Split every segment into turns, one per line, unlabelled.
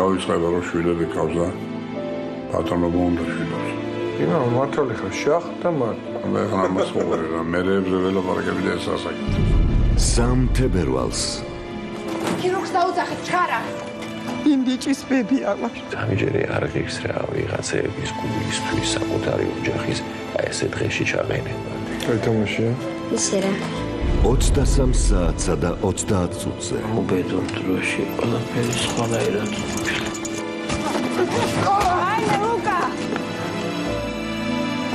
დავიწყება რომ შვილები ყავს და პატრონობა უნდა შვილებს.
ინა მართალი ხარ შახ და მარ.
მე ხარ მასწავლებელი რა მერეებზე ველაპარაკები და ეს ასაკი.
სამ თებერვალს
ქირურგს დაუძახეთ ჩქარა.
ინდიჭის ბები აღარ.
სამჯერე არ ღირს რა ვიღაცების გულისთვის საკუთარი ოჯახის აი ესე დღეში ჩაყენება.
გაითამაშია?
ისე რა.
23 საათსა და 30 წუთზე.
უბედურ დროში ყველაფერი სხვანაირად
აი ლუკა.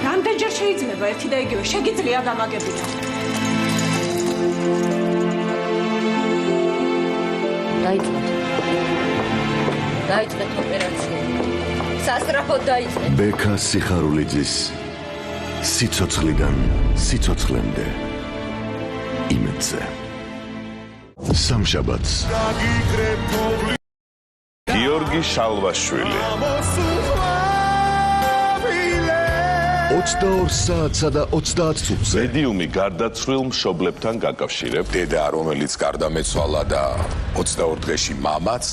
რამდენჯერ შეიძლება ერთი და იგივე შეგიძლია გამაგებინა.
დაიწყეთ ოპერაცია. სასწრაფოდ დაიწყეთ.
ბექა სიხარულიძის სიცოცხლიდან სიცოცხლემდე იმედზე. სამშაბათს
გიორგი შალვაშვილი
22 საათსა და 30 წუთზე.
მედიუმი გარდაცვლილ მშობლებთან გაკავშირებ.
დედა რომელიც გარდამეცვალა და 22 დღეში მამაც,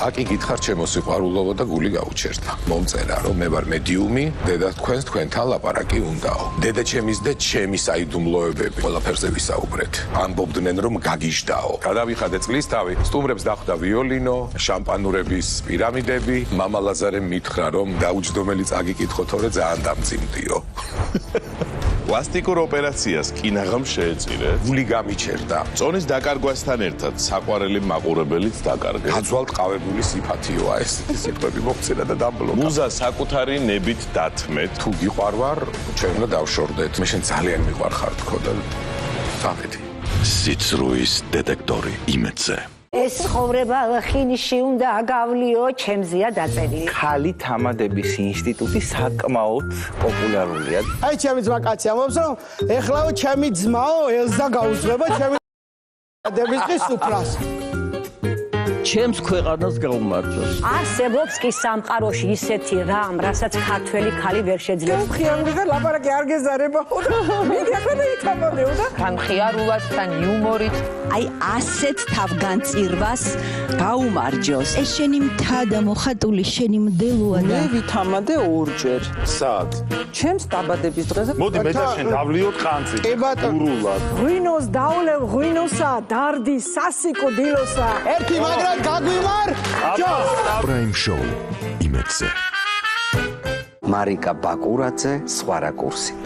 აკი გითხარ ჩემო სიყვარულოვო და გული გაუჩერდა. მომწერა რომ მე ვარ მედიუმი, დედა თქვენთან ლაპარაკი უნდაო. დედა ჩემის და ჩემი საიდუმლოებები ყველაფერზე ვისაუბრეთ. ამბობდნენ რომ გაგიჟდაო. გადავიხადე წლის თავი, სტუმრებს დახვდა ვიოლინო, შამპანურების პირამიდები. მამა ლაზარემ მითხრა რომ დაუჯდომელი წაგიკითხო თორე ძალიან დამძიმდიო.
პლასტიკურ ოპერაციას კინაღამ შეეწირა.
გული გამიჩერდა.
წონის დაკარგვასთან ერთად საყვარელი მაყურებელიც დაკარგა.
გაძვალტყავებული სიფათიოა ეს სიტყვები მოგწირა და დამბლოკა.
მუზა საკუთარი ნებით დათმეთ.
თუ გიყვარვარ, ჩვენ უნდა დავშორდეთ. მე შენ ძალიან მიყვარხარ თქო და წავედი.
სიცრუის დეტექტორი იმედზე.
ეს ცხოვრება ხინიში უნდა აგავლიო, ჩემზეა დაწერილი.
ხალი თამადების ინსტიტუტი საკმაოდ პოპულარულია.
აი ჩემი ძმა კაცი ამბობს რომ ეხლაო ჩემი ძმაო ელზა გაუძღვება ჩემი დებისთვის უფრას.
ჩემს ქვეყანას გაუმართოს.
არსებობს კი სამყაროში ისეთი რამ, რასაც ქართველი ქალი ვერ შეძლებს.
ხიანგრი და ლაპარაკი არ გეზარებაო და მიგება და ითამოდეო და
თან ხიარულად, თან იუმორით.
აი ასეთ თავგანწირვას გაუმარჯოს. ეს შენი მთა და მოხატული შენი მდელოა და
მე ვითამადე ორჯერ.
სად?
ჩემს დაბადების დღეზე.
მოდი მე და შენ დავლიოთ ყანწი.
კი ბატონო.
გურულად.
ღვინოს დაულევ ღვინოსა, დარდი სასიკო დილოსა. ერთი მაგრად გაგვიმარ.
პრაიმ შოუ იმედზე.
მარიკა ბაკურაძე სხვა რაკურსით.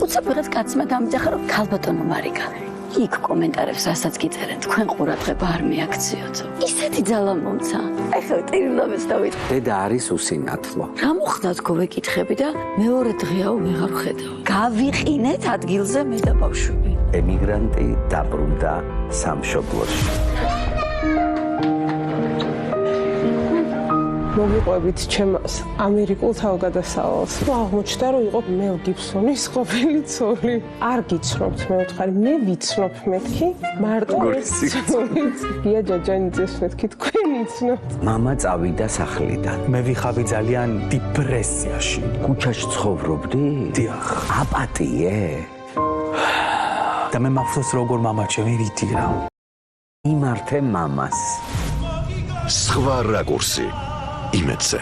უცებ ვიღაც კაცმა დამიძახა რომ ქალბატონო მარიკა. იქ კომენტარებს რასაც გიწერენ, თქვენ ყურადღება არ მიაქციოთ. ისეთი ძალა მომცა. აი ხო ტირილობებს დავიწყე.
დედა არის უსინათლო.
რა მოხდა თქო ვეკითხები და მეორე დღეაო ვეღარ ხედავ. გავიყინეთ ადგილზე მე და ბავშვები.
ემიგრანტი დაბრუნდა სამშობლოში.
მოგიყვებით ჩემს ამერიკულ თავგადასავალს. აღმოჩნდა რომ იყო მელ გიბსონის ყოფილი ცოლი. არ გიცნობთ მე ვთხარი, მე ვიცნობ მეთქი, მარტო გია ჯაჯანიძეს მეთქი თქვენ იცნობთ.
მამა წავიდა სახლიდან.
მე ვიხავი ძალიან დიპრესიაში.
ქუჩაში ცხოვრობდი?
დიახ.
აპატიე?
და მე მახსოვს როგორ მამა ჩემი რიდირა.
იმართე მამას.
სხვა რაკურსი იმედზე.